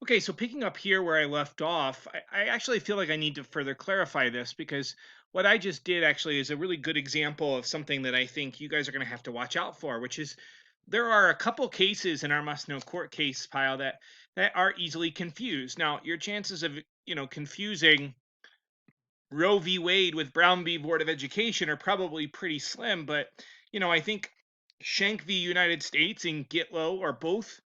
Okay, so picking up here where I left off, I actually feel like I need to further clarify this because what I just did actually is a really good example of something that I think you guys are going to have to watch out for, which is there are a couple cases in our must know court case pile that are easily confused. Now, your chances of confusing Roe v. Wade with Brown v. Board of Education are probably pretty slim, but I think Schenck v. United States and Gitlow are both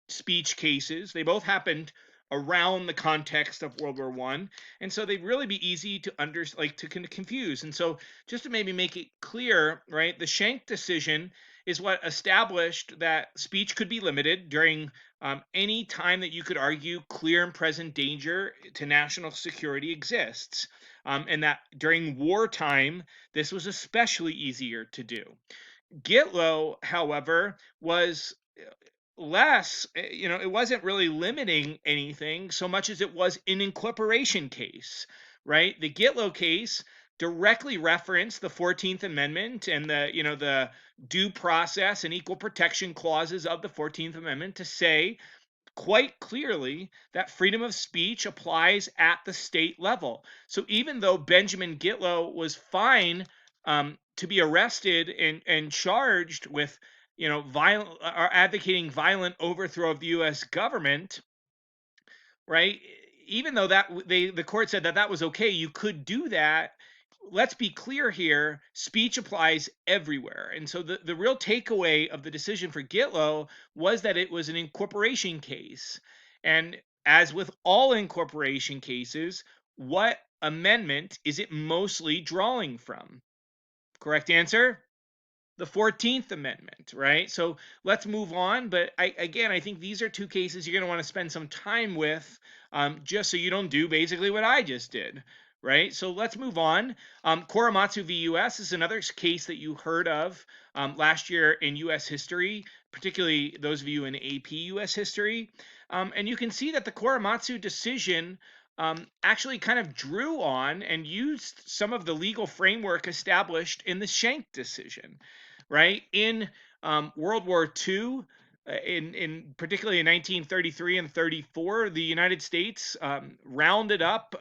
speech cases. They both happened around the context of World War One, and so they'd really be easy to confuse. And so, just to maybe make it clear, right, the Schenck decision is what established that speech could be limited during any time that you could argue clear and present danger to national security exists. And that during wartime, this was especially easier to do. Gitlow, however, was less, it wasn't really limiting anything so much as it was an incorporation case, right? The Gitlow case directly referenced the 14th Amendment and the due process and equal protection clauses of the 14th Amendment to say quite clearly that freedom of speech applies at the state level. So even though Benjamin Gitlow was fine to be arrested and charged with, violent or advocating violent overthrow of the U.S. government, right? Even though the court said that that was okay, you could do that. Let's be clear here, speech applies everywhere. And so the real takeaway of the decision for Gitlow was that it was an incorporation case. And as with all incorporation cases, what amendment is it mostly drawing from? Correct answer? The 14th Amendment, right? So let's move on. But I think these are two cases you're going to want to spend some time with, just so you don't do basically what I just did, right? So let's move on. Korematsu v. U.S. is another case that you heard of last year in U.S. history, particularly those of you in AP U.S. history. And you can see that the Korematsu decision actually kind of drew on and used some of the legal framework established in the Schenck decision, right? In World War II, in particularly in 1933 and 34, the United States rounded up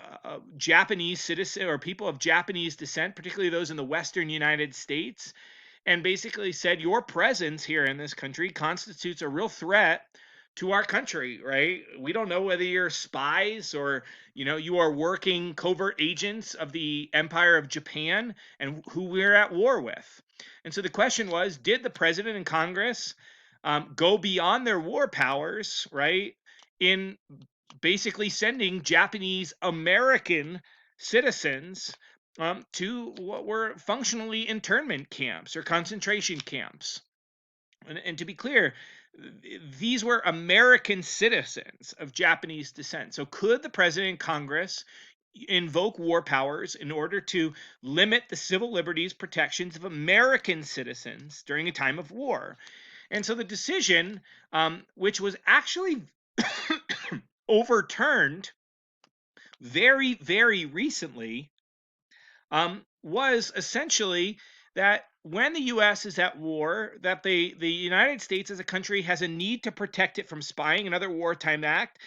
Japanese citizens or people of Japanese descent, particularly those in the Western United States, and basically said your presence here in this country constitutes a real threat to our country, right? We don't know whether you're spies or you are working covert agents of the Empire of Japan and who we're at war with. And so the question was, did the president and Congress go beyond their war powers, right, in basically sending Japanese American citizens to what were functionally internment camps or concentration camps? And to be clear, these were American citizens of Japanese descent. So, could the president and Congress invoke war powers in order to limit the civil liberties protections of American citizens during a time of war? And so the decision, which was actually overturned very, very recently, was essentially that when the U.S. is at war, that the United States as a country has a need to protect it from spying, another wartime act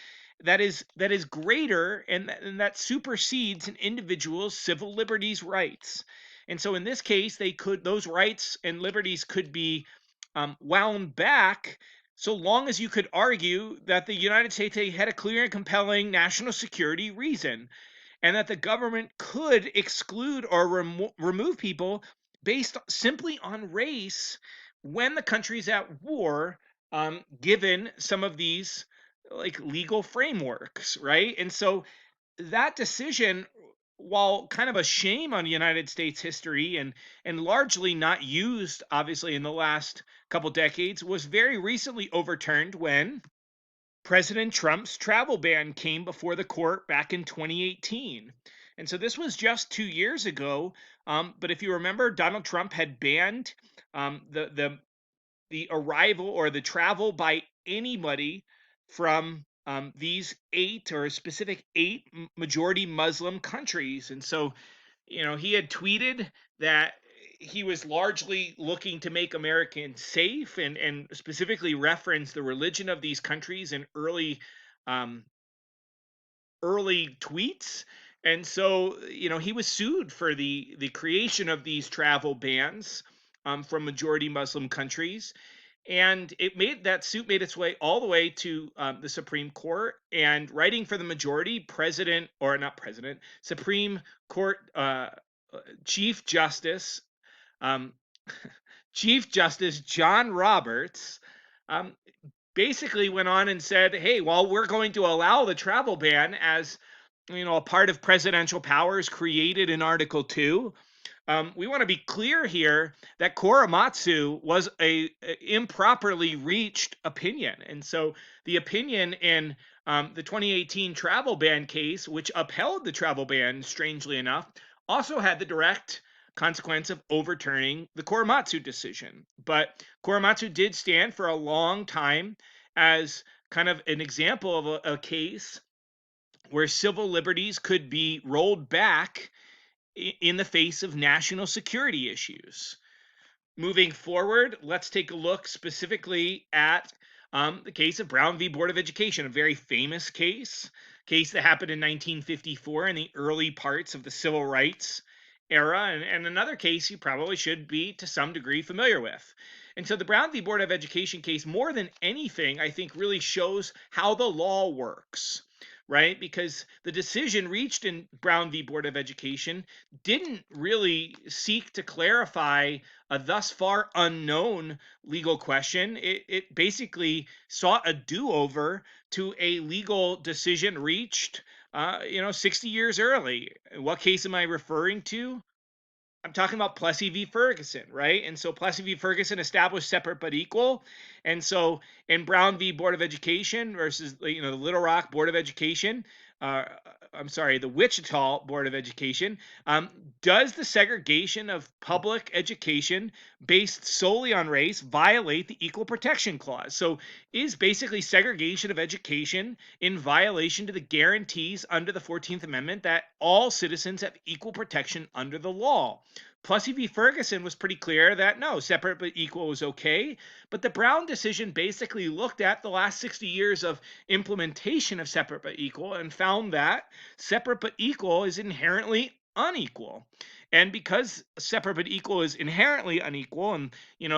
that is greater and that supersedes an individual's civil liberties rights. And so in this case, those rights and liberties could be wound back so long as you could argue that the United States had a clear and compelling national security reason and that the government could exclude or remove people based simply on race when the country's at war, given some of these like legal frameworks, right? And so that decision, while kind of a shame on United States history and largely not used, obviously, in the last couple decades, was very recently overturned when President Trump's travel ban came before the court back in 2018. And so this was just 2 years ago. But if you remember, Donald Trump had banned the arrival or the travel by anybody from these eight or a specific eight majority Muslim countries. And so, he had tweeted that he was largely looking to make Americans safe and specifically reference the religion of these countries in early early tweets. And so, he was sued for the creation of these travel bans from majority Muslim countries. And that suit made its way all the way to the Supreme Court. And writing for the majority, Supreme Court Chief Justice, um, Chief Justice John Roberts, um, basically went on and said, "Hey, while we're going to allow the travel ban as a part of presidential powers created in Article 2, we want to be clear here that Korematsu was a improperly reached opinion." And so the opinion in the 2018 travel ban case, which upheld the travel ban, strangely enough, also had the direct consequence of overturning the Korematsu decision. But Korematsu did stand for a long time as kind of an example of a case where civil liberties could be rolled back in the face of national security issues. Moving forward, let's take a look specifically at the case of Brown v. Board of Education, a very famous case that happened in 1954 in the early parts of the civil rights era, and another case you probably should be to some degree familiar with. And so the Brown v. Board of Education case, more than anything, I think really shows how the law works, right? Because the decision reached in Brown v. Board of Education didn't really seek to clarify a thus far unknown legal question. It basically sought a do-over to a legal decision reached 60 years early. What case am I referring to? I'm talking about Plessy v. Ferguson, right? And so Plessy v. Ferguson established separate but equal. And so in Brown v. Board of Education versus the Little Rock Board of Education, the Wichita Board of Education, does the segregation of public education based solely on race violate the Equal Protection Clause? So is basically segregation of education in violation to the guarantees under the 14th Amendment that all citizens have equal protection under the law? Plessy v. Ferguson was pretty clear that no, separate but equal was okay. But the Brown decision basically looked at the last 60 years of implementation of separate but equal and found that separate but equal is inherently unequal. And because separate but equal is inherently unequal, and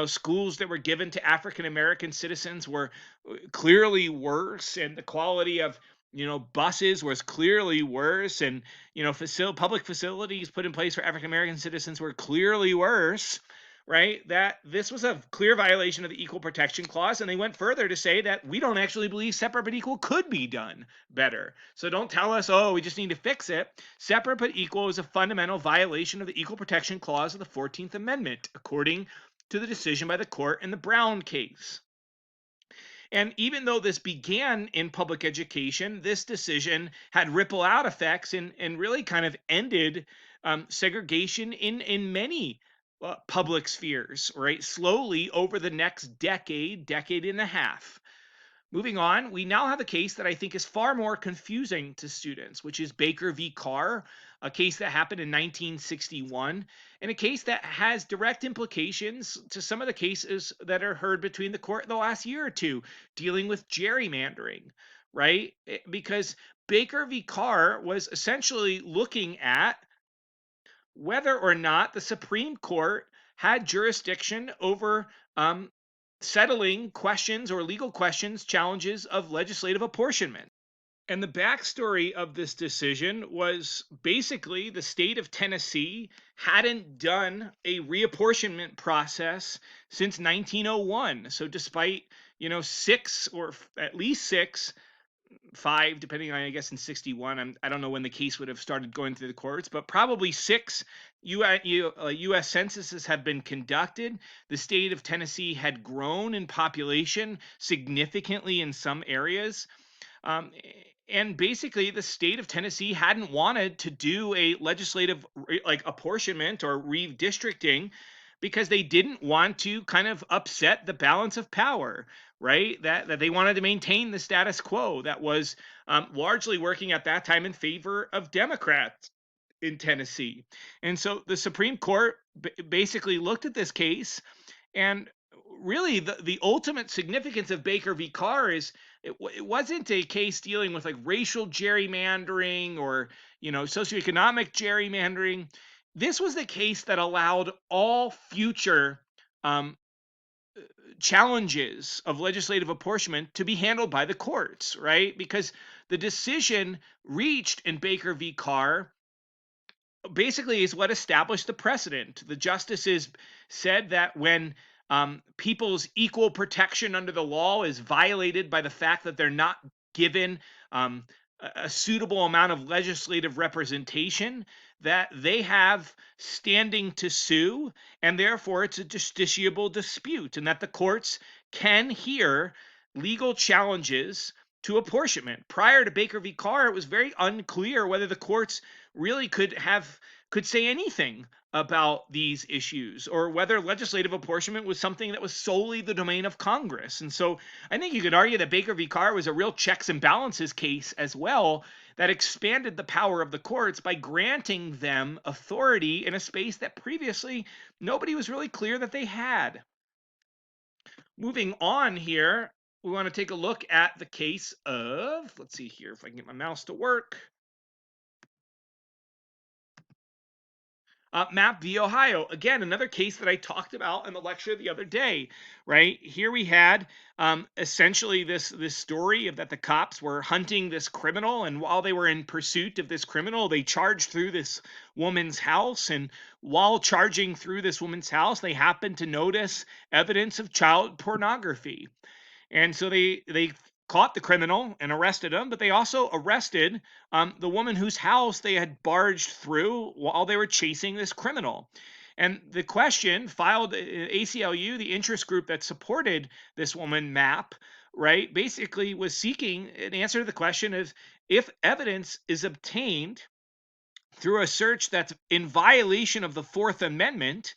schools that were given to African American citizens were clearly worse, and the quality of buses was clearly worse, and public facilities put in place for African American citizens were clearly worse, right? That this was a clear violation of the Equal Protection Clause, and they went further to say that we don't actually believe separate but equal could be done better. So don't tell us, oh, we just need to fix it. Separate but equal is a fundamental violation of the Equal Protection Clause of the 14th Amendment, according to the decision by the court in the Brown case. And even though this began in public education, this decision had ripple out effects and really kind of ended segregation in many public spheres, right? Slowly over the next decade and a half. Moving on, we now have a case that I think is far more confusing to students, which is Baker v. Carr, a case that happened in 1961, and a case that has direct implications to some of the cases that are heard between the court in the last year or two, dealing with gerrymandering, right? Because Baker v. Carr was essentially looking at whether or not the Supreme Court had jurisdiction over settling questions or legal questions, challenges of legislative apportionment. And the backstory of this decision was basically the state of Tennessee hadn't done a reapportionment process since 1901. So despite, six or at least six, five, depending on, I guess, in 61, I don't know when the case would have started going through the courts, but probably six U.S. censuses have been conducted. The state of Tennessee had grown in population significantly in some areas. And basically, the state of Tennessee hadn't wanted to do a legislative apportionment or redistricting because they didn't want to kind of upset the balance of power, right? That they wanted to maintain the status quo that was largely working at that time in favor of Democrats in Tennessee. And so the Supreme Court basically looked at this case, and really the ultimate significance of Baker v. Carr is It wasn't a case dealing with like racial gerrymandering or socioeconomic gerrymandering. This was the case that allowed all future um, challenges of legislative apportionment to be handled by the courts, right? Because the decision reached in Baker v. Carr basically is what established the precedent. The justices said that when people's equal protection under the law is violated by the fact that they're not given a suitable amount of legislative representation, that they have standing to sue, and therefore it's a justiciable dispute, and that the courts can hear legal challenges to apportionment. Prior to Baker v. Carr, it was very unclear whether the courts really could say anything about these issues, or whether legislative apportionment was something that was solely the domain of Congress. And so I think you could argue that Baker v. Carr was a real checks and balances case as well, that expanded the power of the courts by granting them authority in a space that previously nobody was really clear that they had. Moving on here, we want to take a look at the case of, let's see here if I can get my mouse to work. Mapp v. Ohio. Again, another case that I talked about in the lecture the other day, right? Here we had essentially this story of that the cops were hunting this criminal, and while they were in pursuit of this criminal, they charged through this woman's house, and while charging through this woman's house, they happened to notice evidence of child pornography. And so they caught the criminal and arrested him, but they also arrested the woman whose house they had barged through while they were chasing this criminal. And the question filed ACLU, the interest group that supported this woman, Mapp, right, basically was seeking an answer to the question of, if evidence is obtained through a search that's in violation of the Fourth Amendment,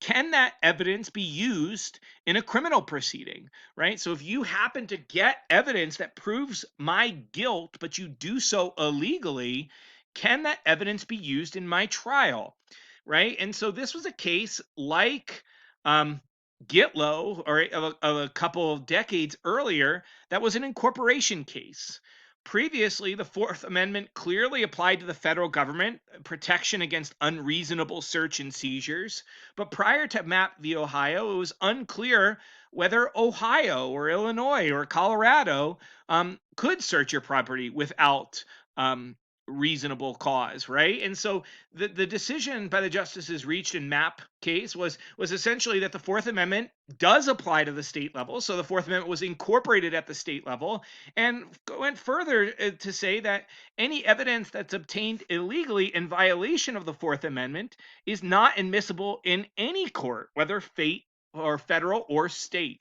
can that evidence be used in a criminal proceeding, right? So if you happen to get evidence that proves my guilt, but you do so illegally, can that evidence be used in my trial, right? And so this was a case like Gitlow, or of a couple of decades earlier, that was an incorporation case. Previously, the Fourth Amendment clearly applied to the federal government, protection against unreasonable search and seizures. But prior to Mapp v. Ohio, it was unclear whether Ohio or Illinois or Colorado could search your property without reasonable cause, right? And so the decision by the justices reached in Mapp case was essentially that the Fourth Amendment does apply to the state level. So the Fourth Amendment was incorporated at the state level, and went further to say that any evidence that's obtained illegally in violation of the Fourth Amendment is not admissible in any court, whether federal or state.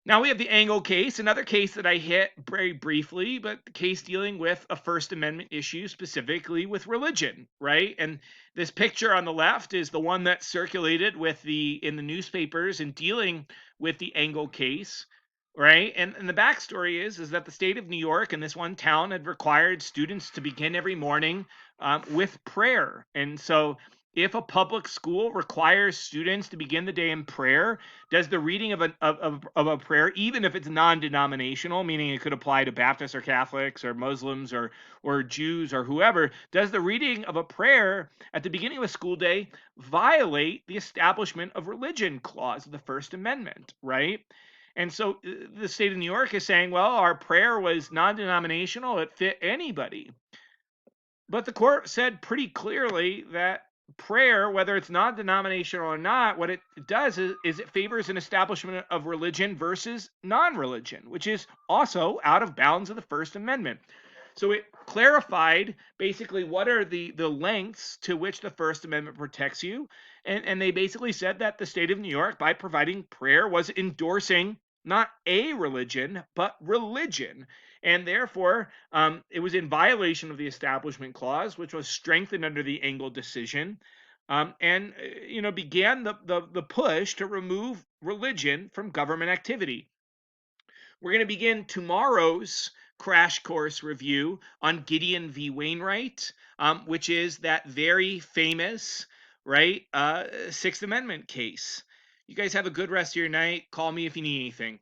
Now we have the Engel case, another case that I hit very briefly, but the case dealing with a First Amendment issue, specifically with religion, right? And this picture on the left is the one that circulated in the newspapers in dealing with the Engel case, right? And the backstory is that the state of New York and this one town had required students to begin every morning with prayer. And so if a public school requires students to begin the day in prayer, does the reading of a prayer, even if it's non-denominational, meaning it could apply to Baptists or Catholics or Muslims or Jews or whoever, does the reading of a prayer at the beginning of a school day violate the Establishment of Religion clause of the First Amendment, right? And so the state of New York is saying, well, our prayer was non-denominational, it fit anybody. But the court said pretty clearly that prayer, whether it's non-denominational or not, what it does is it favors an establishment of religion versus non-religion, which is also out of bounds of the First Amendment. So it clarified basically what are the lengths to which the First Amendment protects you. And they basically said that the state of New York, by providing prayer, was endorsing not a religion, but religion. And therefore, it was in violation of the Establishment Clause, which was strengthened under the Engel decision, and began the push to remove religion from government activity. We're going to begin tomorrow's crash course review on Gideon v. Wainwright, which is that very famous, right, Sixth Amendment case. You guys have a good rest of your night. Call me if you need anything.